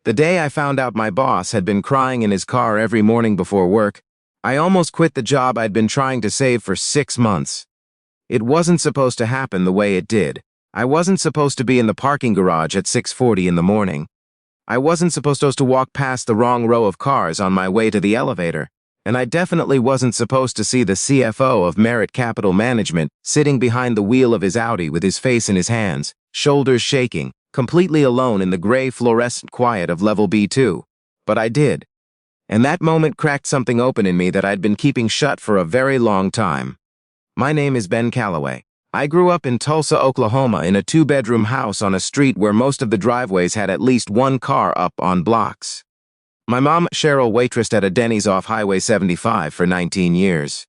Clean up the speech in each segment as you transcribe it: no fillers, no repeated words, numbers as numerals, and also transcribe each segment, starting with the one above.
The day I found out my boss had been crying in his car every morning before work, I almost quit the job I'd been trying to save for 6 months. It wasn't supposed to happen the way it did. I wasn't supposed to be in the parking garage at 6:40 in the morning. I wasn't supposed to walk past the wrong row of cars on my way to the elevator. And I definitely wasn't supposed to see the CFO of Merit Capital Management sitting behind the wheel of his Audi with his face in his hands, shoulders shaking, completely alone in the gray fluorescent quiet of level B2. But I did. And that moment cracked something open in me that I'd been keeping shut for a very long time. My name is Ben Calloway. I grew up in Tulsa, Oklahoma in a 2-bedroom house on a street where most of the driveways had at least one car up on blocks. My mom, Cheryl, waitressed at a Denny's off Highway 75 for 19 years.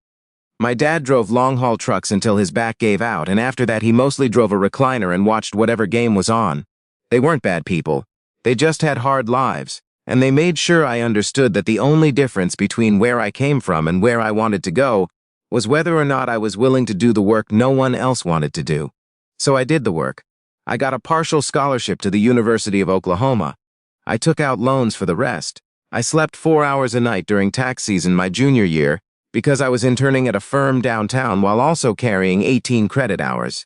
My dad drove long-haul trucks until his back gave out, and after that he mostly drove a recliner and watched whatever game was on. They weren't bad people. They just had hard lives, and they made sure I understood that the only difference between where I came from and where I wanted to go was whether or not I was willing to do the work no one else wanted to do. So I did the work. I got a partial scholarship to the University of Oklahoma. I took out loans for the rest. I slept 4 hours a night during tax season my junior year because I was interning at a firm downtown while also carrying 18 credit hours.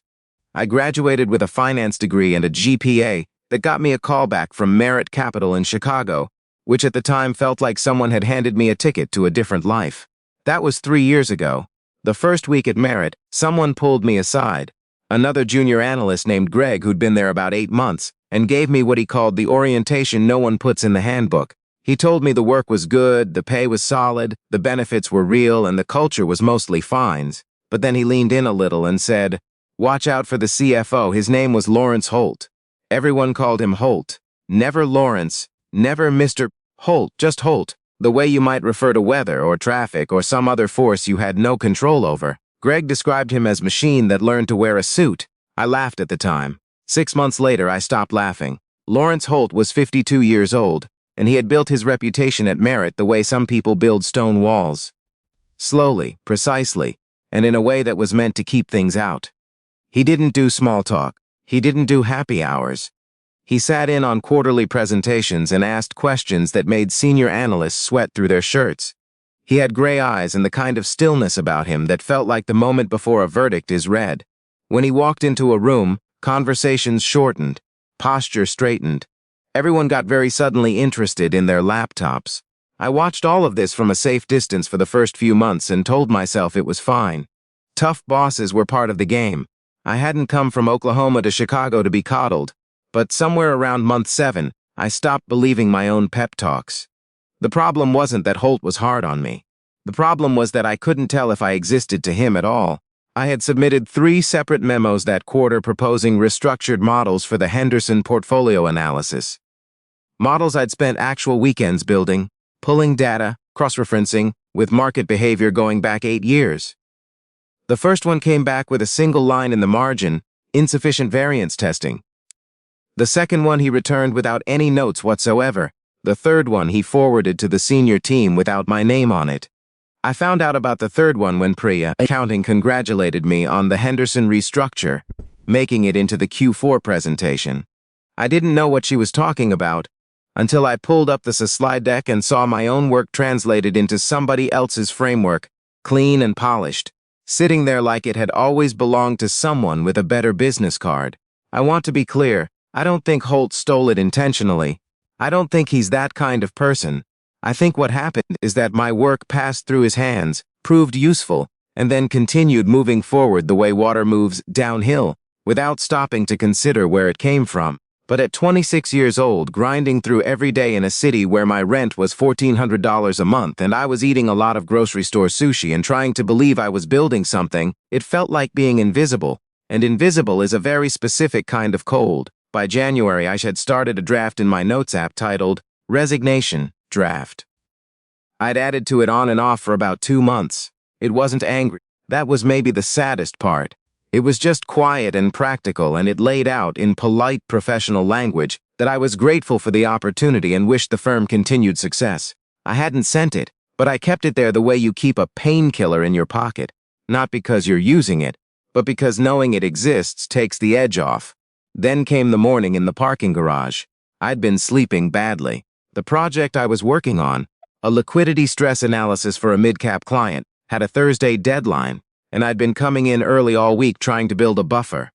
I graduated with a finance degree and a GPA that got me a call back from Merit Capital in Chicago, which at the time felt like someone had handed me a ticket to a different life. That was 3 years ago. The first week at Merit, someone pulled me aside, another junior analyst named Greg who'd been there about 8 months, and gave me what he called the orientation no one puts in the handbook. He told me the work was good, the pay was solid, the benefits were real, and the culture was mostly fines. But then he leaned in a little and said, "Watch out for the CFO. His name was Lawrence Holt. Everyone called him Holt. Never Lawrence, never Mr. Holt, just Holt, the way you might refer to weather or traffic or some other force you had no control over." Greg described him as machine that learned to wear a suit. I laughed at the time. 6 months later, I stopped laughing. Lawrence Holt was 52 years old, and he had built his reputation at Merit the way some people build stone walls. Slowly, precisely, and in a way that was meant to keep things out. He didn't do small talk. He didn't do happy hours. He sat in on quarterly presentations and asked questions that made senior analysts sweat through their shirts. He had gray eyes and the kind of stillness about him that felt like the moment before a verdict is read. When he walked into a room, conversations shortened, posture straightened. Everyone got very suddenly interested in their laptops. I watched all of this from a safe distance for the first few months and told myself it was fine. Tough bosses were part of the game. I hadn't come from Oklahoma to Chicago to be coddled, but somewhere around month 7, I stopped believing my own pep talks. The problem wasn't that Holt was hard on me. The problem was that I couldn't tell if I existed to him at all. I had submitted 3 separate memos that quarter proposing restructured models for the Henderson portfolio analysis. Models I'd spent actual weekends building, pulling data, cross-referencing, with market behavior going back 8 years. The first one came back with a single line in the margin, insufficient variance testing. The second one he returned without any notes whatsoever. The third one he forwarded to the senior team without my name on it. I found out about the third one when Priya, accounting, congratulated me on the Henderson restructure, making it into the Q4 presentation. I didn't know what she was talking about until I pulled up the slide deck and saw my own work translated into somebody else's framework, clean and polished, sitting there like it had always belonged to someone with a better business card. I want to be clear, I don't think Holt stole it intentionally. I don't think he's that kind of person. I think what happened is that my work passed through his hands, proved useful, and then continued moving forward the way water moves downhill, without stopping to consider where it came from. But at 26 years old, grinding through every day in a city where my rent was $1,400 a month and I was eating a lot of grocery store sushi and trying to believe I was building something, it felt like being invisible, and invisible is a very specific kind of cold. By January, I had started a draft in my notes app titled Resignation Draft. I'd added to it on and off for about 2 months. It wasn't angry. That was maybe the saddest part. It was just quiet and practical, and it laid out in polite professional language that I was grateful for the opportunity and wished the firm continued success. I hadn't sent it, but I kept it there the way you keep a painkiller in your pocket, not because you're using it, but because knowing it exists takes the edge off. Then came the morning in the parking garage. I'd been sleeping badly. The project I was working on, a liquidity stress analysis for a mid-cap client, had a Thursday deadline, and I'd been coming in early all week trying to build a buffer.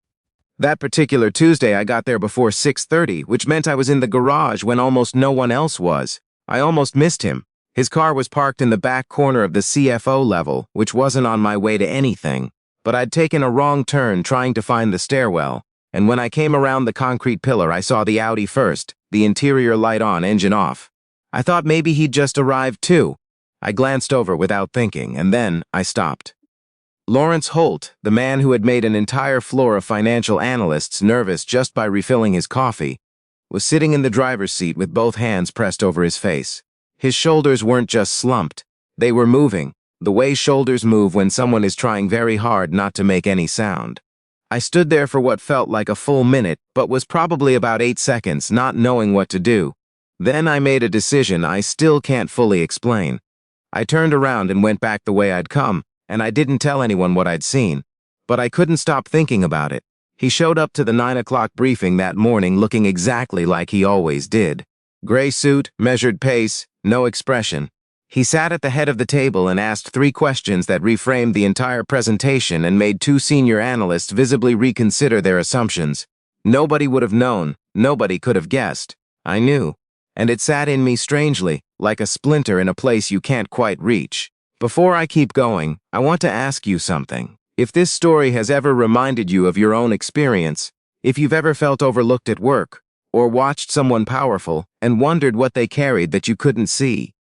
That particular Tuesday, I got there before 6:30, which meant I was in the garage when almost no one else was. I almost missed him. His car was parked in the back corner of the CFO level, which wasn't on my way to anything. But I'd taken a wrong turn trying to find the stairwell, and when I came around the concrete pillar, I saw the Audi first, the interior light on, engine off. I thought maybe he'd just arrived too. I glanced over without thinking, and then I stopped. Lawrence Holt, the man who had made an entire floor of financial analysts nervous just by refilling his coffee, was sitting in the driver's seat with both hands pressed over his face. His shoulders weren't just slumped, they were moving, the way shoulders move when someone is trying very hard not to make any sound. I stood there for what felt like a full minute, but was probably about 8 seconds, not knowing what to do. Then I made a decision I still can't fully explain. I turned around and went back the way I'd come, and I didn't tell anyone what I'd seen. But I couldn't stop thinking about it. He showed up to the 9 o'clock briefing that morning looking exactly like he always did. Gray suit, measured pace, no expression. He sat at the head of the table and asked 3 questions that reframed the entire presentation and made 2 senior analysts visibly reconsider their assumptions. Nobody would have known, nobody could have guessed. I knew. And it sat in me strangely, like a splinter in a place you can't quite reach. Before I keep going, I want to ask you something. If this story has ever reminded you of your own experience, if you've ever felt overlooked at work, or watched someone powerful and wondered what they carried that you couldn't see,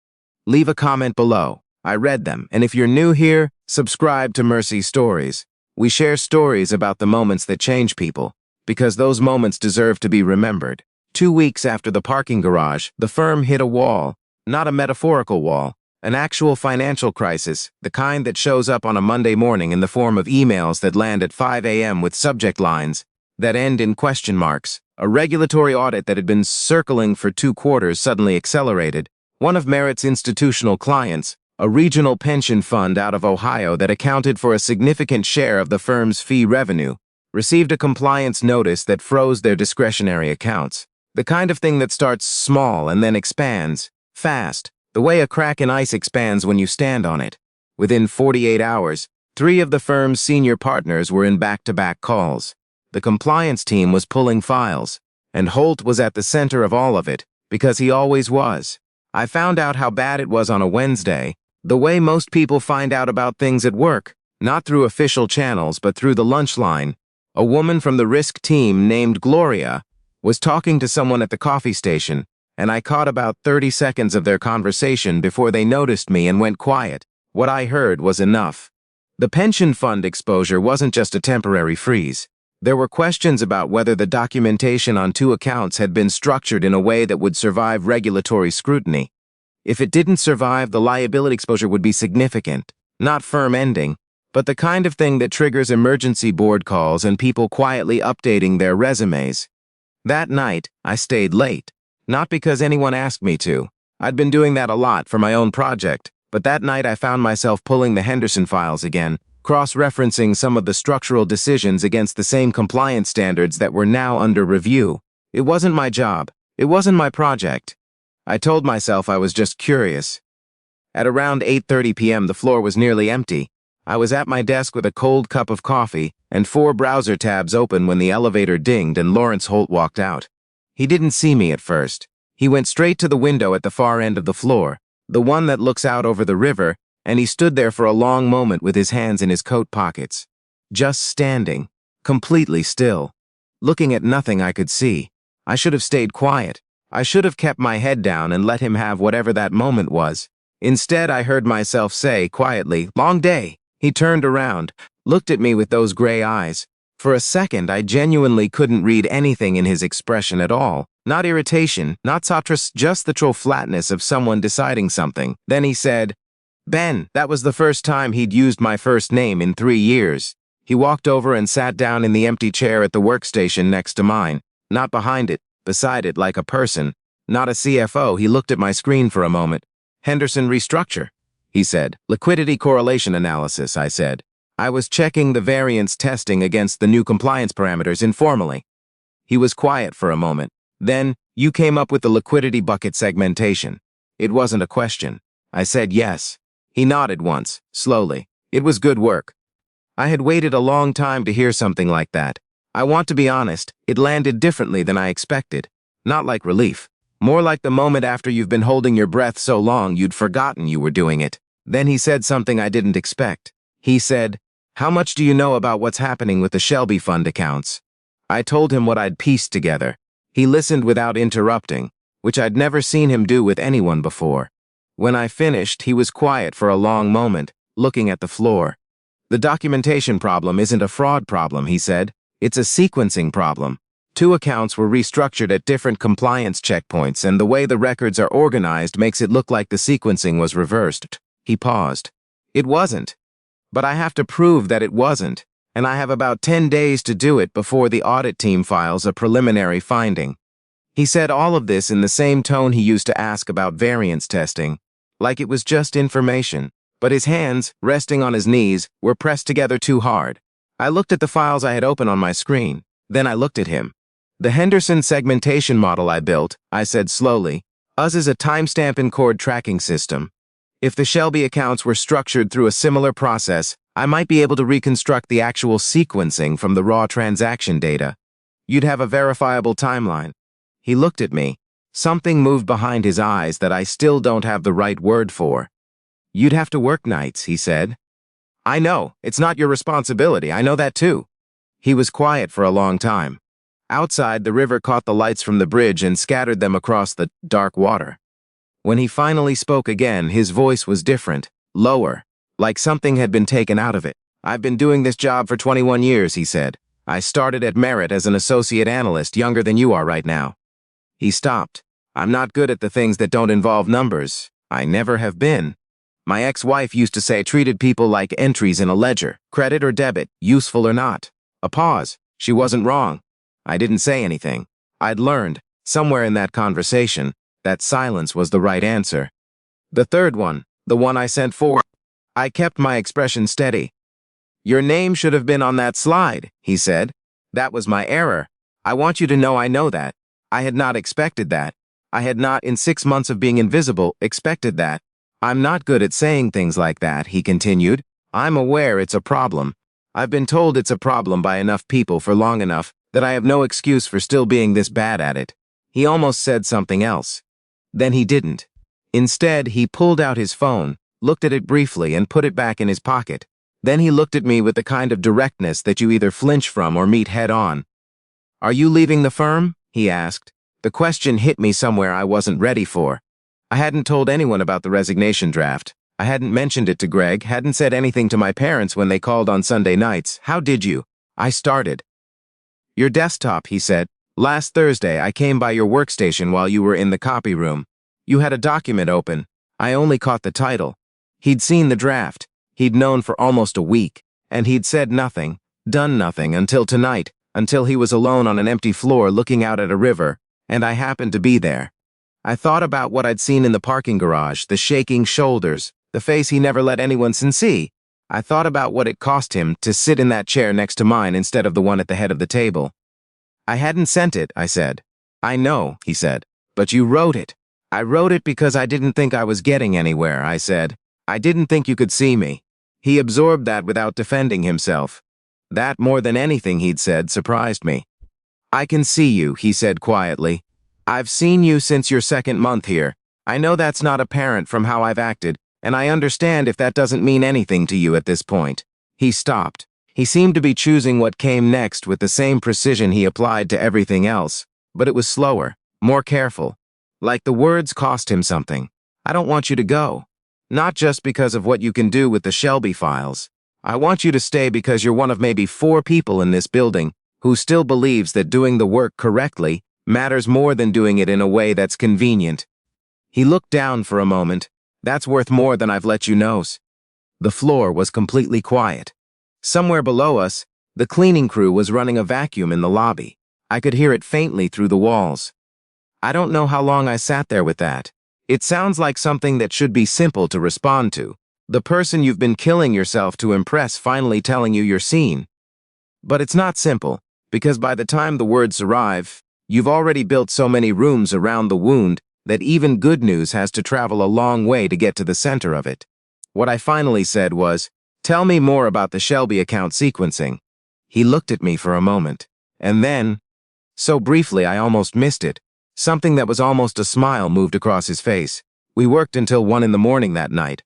leave a comment below. I read them, and if you're new here, subscribe to Mercy Stories. We share stories about the moments that change people, because those moments deserve to be remembered. 2 weeks after the parking garage, the firm hit a wall, not a metaphorical wall, an actual financial crisis, the kind that shows up on a Monday morning in the form of emails that land at 5 a.m. with subject lines that end in question marks. A regulatory audit that had been circling for 2 quarters suddenly accelerated. One of Merit's institutional clients, a regional pension fund out of Ohio that accounted for a significant share of the firm's fee revenue, received a compliance notice that froze their discretionary accounts. The kind of thing that starts small and then expands, fast, the way a crack in ice expands when you stand on it. Within 48 hours, 3 of the firm's senior partners were in back-to-back calls. The compliance team was pulling files, and Holt was at the center of all of it, because he always was. I found out how bad it was on a Wednesday, the way most people find out about things at work, not through official channels but through the lunch line. A woman from the risk team named Gloria was talking to someone at the coffee station, and I caught about 30 seconds of their conversation before they noticed me and went quiet. What I heard was enough. The pension fund exposure wasn't just a temporary freeze. There were questions about whether the documentation on 2 accounts had been structured in a way that would survive regulatory scrutiny. If it didn't survive, the liability exposure would be significant, not firm-ending, but the kind of thing that triggers emergency board calls and people quietly updating their resumes. That night, I stayed late. Not because anyone asked me to. I'd been doing that a lot for my own project, but that night I found myself pulling the Henderson files again, cross-referencing some of the structural decisions against the same compliance standards that were now under review. It wasn't my job. It wasn't my project. I told myself I was just curious. At around 8:30 p.m., the floor was nearly empty. I was at my desk with a cold cup of coffee and 4 browser tabs open when the elevator dinged and Lawrence Holt walked out. He didn't see me at first. He went straight to the window at the far end of the floor, the one that looks out over the river, and he stood there for a long moment with his hands in his coat pockets. Just standing, completely still, looking at nothing I could see. I should have stayed quiet. I should have kept my head down and let him have whatever that moment was. Instead, I heard myself say quietly, "Long day." He turned around, looked at me with those gray eyes. For a second, I genuinely couldn't read anything in his expression at all. Not irritation, not satirist, just the true flatness of someone deciding something. Then he said, "Ben." That was the first time he'd used my first name in 3 years. He walked over and sat down in the empty chair at the workstation next to mine. Not behind it, beside it like a person. Not a CFO. He looked at my screen for a moment. "Henderson restructure," he said. "Liquidity correlation analysis," I said. I was checking the variance testing against the new compliance parameters informally. He was quiet for a moment. Then You came up with the liquidity bucket segmentation. It wasn't a question. I said yes. He nodded once, slowly. It was good work. I had waited a long time to hear something like that. I want to be honest, it landed differently than I expected. Not like relief. More like the moment after you've been holding your breath so long you'd forgotten you were doing it. Then he said something I didn't expect. He said, "How much do you know about what's happening with the Shelby Fund accounts?" I told him what I'd pieced together. He listened without interrupting, which I'd never seen him do with anyone before. When I finished, he was quiet for a long moment, looking at the floor. "The documentation problem isn't a fraud problem," he said. "It's a sequencing problem. 2 accounts were restructured at different compliance checkpoints, and the way the records are organized makes it look like the sequencing was reversed." He paused. "It wasn't. But I have to prove that it wasn't, and I have about 10 days to do it before the audit team files a preliminary finding." He said all of this in the same tone he used to ask about variance testing, like it was just information. But his hands, resting on his knees, were pressed together too hard. I looked at the files I had open on my screen. Then I looked at him. "The Henderson segmentation model I built," I said slowly, "us is a timestamp and chord tracking system. If the Shelby accounts were structured through a similar process, I might be able to reconstruct the actual sequencing from the raw transaction data. You'd have a verifiable timeline." He looked at me. Something moved behind his eyes that I still don't have the right word for. "You'd have to work nights," he said. "I know. It's not your responsibility. I know that too." He was quiet for a long time. Outside, the river caught the lights from the bridge and scattered them across the dark water. When he finally spoke again, his voice was different, lower, like something had been taken out of it. "I've been doing this job for 21 years, he said. "I started at Merit as an associate analyst, younger than you are right now." He stopped. "I'm not good at the things that don't involve numbers. I never have been. My ex-wife used to say treated people like entries in a ledger, credit or debit, useful or not." A pause. She wasn't wrong. I didn't say anything. I'd learned, somewhere in that conversation, that silence was the right answer. "The third one, the one I sent forward." I kept my expression steady. "Your name should have been on that slide," he said. "That was my error. I want you to know I know that. I had not expected that. I had not, in 6 months of being invisible, expected that. I'm not good at saying things like that," he continued. "I'm aware it's a problem. I've been told it's a problem by enough people for long enough that I have no excuse for still being this bad at it." He almost said something else. Then he didn't. Instead, he pulled out his phone, looked at it briefly, and put it back in his pocket. Then he looked at me with the kind of directness that you either flinch from or meet head-on. "Are you leaving the firm?" he asked. The question hit me somewhere I wasn't ready for. I hadn't told anyone about the resignation draft. I hadn't mentioned it to Greg, hadn't said anything to my parents when they called on Sunday nights. "How did you?" I started. "Your desktop," he said. "Last Thursday, I came by your workstation while you were in the copy room. You had a document open. I only caught the title." He'd seen the draft. He'd known for almost a week, and he'd said nothing, done nothing until tonight, until he was alone on an empty floor looking out at a river, and I happened to be there. I thought about what I'd seen in the parking garage, the shaking shoulders, the face he never let anyone see. I thought about what it cost him to sit in that chair next to mine instead of the one at the head of the table. "I hadn't sent it," I said. "I know," he said. "But you wrote it." "I wrote it because I didn't think I was getting anywhere," I said. "I didn't think you could see me." He absorbed that without defending himself. That, more than anything he'd said, surprised me. "I can see you," he said quietly. "I've seen you since your 2nd month here. I know that's not apparent from how I've acted, and I understand if that doesn't mean anything to you at this point." He stopped. He seemed to be choosing what came next with the same precision he applied to everything else, but it was slower, more careful. Like the words cost him something. "I don't want you to go. Not just because of what you can do with the Shelby files. I want you to stay because you're one of maybe 4 people in this building who still believes that doing the work correctly matters more than doing it in a way that's convenient." He looked down for a moment. "That's worth more than I've let you know." The floor was completely quiet. Somewhere below us, the cleaning crew was running a vacuum in the lobby. I could hear it faintly through the walls. I don't know how long I sat there with that. It sounds like something that should be simple to respond to. The person you've been killing yourself to impress finally telling you you're seen. But it's not simple, because by the time the words arrive, You've already built so many rooms around the wound that even good news has to travel a long way to get to the center of it. What I finally said was, "Tell me more about the Shelby account sequencing." He looked at me for a moment, and then, so briefly I almost missed it, something that was almost a smile moved across his face. We worked until 1 in the morning that night.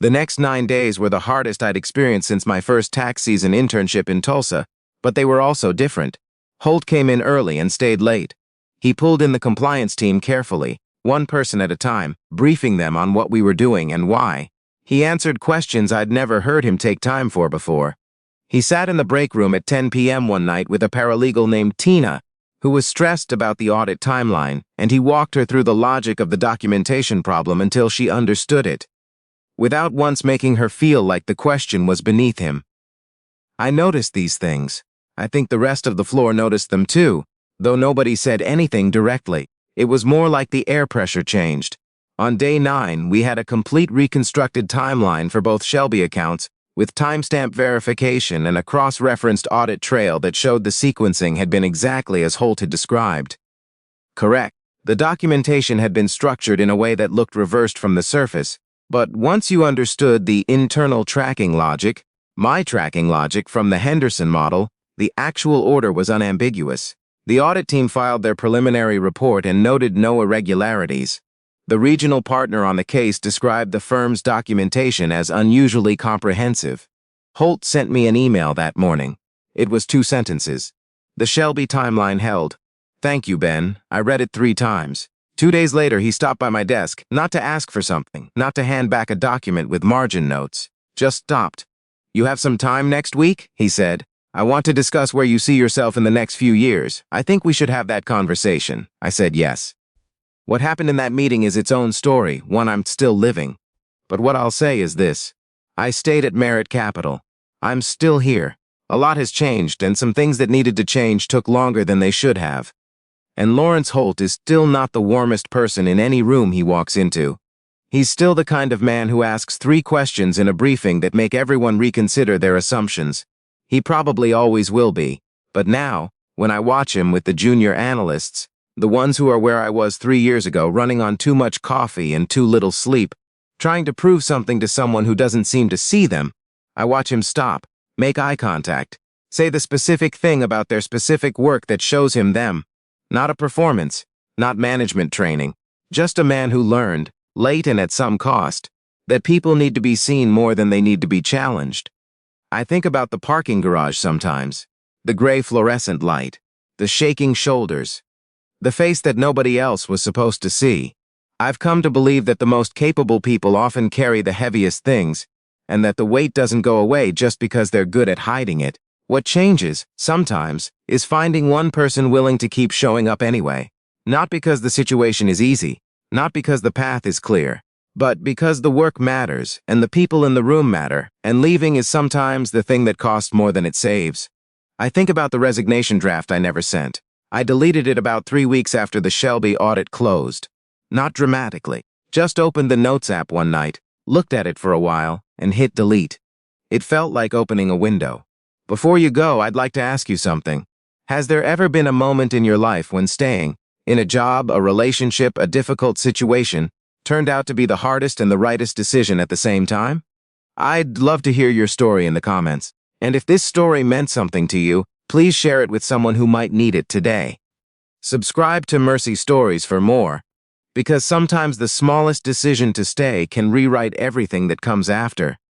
The next 9 days were the hardest I'd experienced since my first tax season internship in Tulsa, but they were also different. Holt came in early and stayed late. He pulled in the compliance team carefully, one person at a time, briefing them on what we were doing and why. He answered questions I'd never heard him take time for before. He sat in the break room at 10 p.m. one night with a paralegal named Tina, who was stressed about the audit timeline, and he walked her through the logic of the documentation problem until she understood it, without once making her feel like the question was beneath him. I noticed these things. I think the rest of the floor noticed them too, though nobody said anything directly. It was more like the air pressure changed. On day 9, we had a complete reconstructed timeline for both Shelby accounts, with timestamp verification and a cross-referenced audit trail that showed the sequencing had been exactly as Holt had described. Correct. The documentation had been structured in a way that looked reversed from the surface, but once you understood the internal tracking logic, my tracking logic from the Henderson model, the actual order was unambiguous. The audit team filed their preliminary report and noted no irregularities. The regional partner on the case described the firm's documentation as unusually comprehensive. Holt sent me an email that morning. It was 2 sentences. The Shelby timeline held. "Thank you, Ben. I read it 3 times. 2 days later, he stopped by my desk, not to ask for something, not to hand back a document with margin notes. Just stopped. "You have some time next week?" he said. "I want to discuss where you see yourself in the next few years. I think we should have that conversation." I said yes. What happened in that meeting is its own story, one I'm still living. But what I'll say is this. I stayed at Merit Capital. I'm still here. A lot has changed, and some things that needed to change took longer than they should have. And Lawrence Holt is still not the warmest person in any room he walks into. He's still the kind of man who asks 3 questions in a briefing that make everyone reconsider their assumptions. He probably always will be. But now, when I watch him with the junior analysts, the ones who are where I was 3 years ago, running on too much coffee and too little sleep, trying to prove something to someone who doesn't seem to see them, I watch him stop, make eye contact, say the specific thing about their specific work that shows him them. Not a performance, not management training, just a man who learned, late and at some cost, that people need to be seen more than they need to be challenged. I think about the parking garage sometimes, the gray fluorescent light, the shaking shoulders, the face that nobody else was supposed to see. I've come to believe that the most capable people often carry the heaviest things, and that the weight doesn't go away just because they're good at hiding it. What changes, sometimes, is finding one person willing to keep showing up anyway. Not because the situation is easy, not because the path is clear, but because the work matters, and the people in the room matter, and leaving is sometimes the thing that costs more than it saves. I think about the resignation draft I never sent. I deleted it about 3 weeks after the Shelby audit closed. Not dramatically. Just opened the Notes app one night, looked at it for a while, and hit delete. It felt like opening a window. Before you go, I'd like to ask you something. Has there ever been a moment in your life when staying, in a job, a relationship, a difficult situation, turned out to be the hardest and the rightest decision at the same time? I'd love to hear your story in the comments. And if this story meant something to you, please share it with someone who might need it today. Subscribe to Mercy Stories for more, because sometimes the smallest decision to stay can rewrite everything that comes after.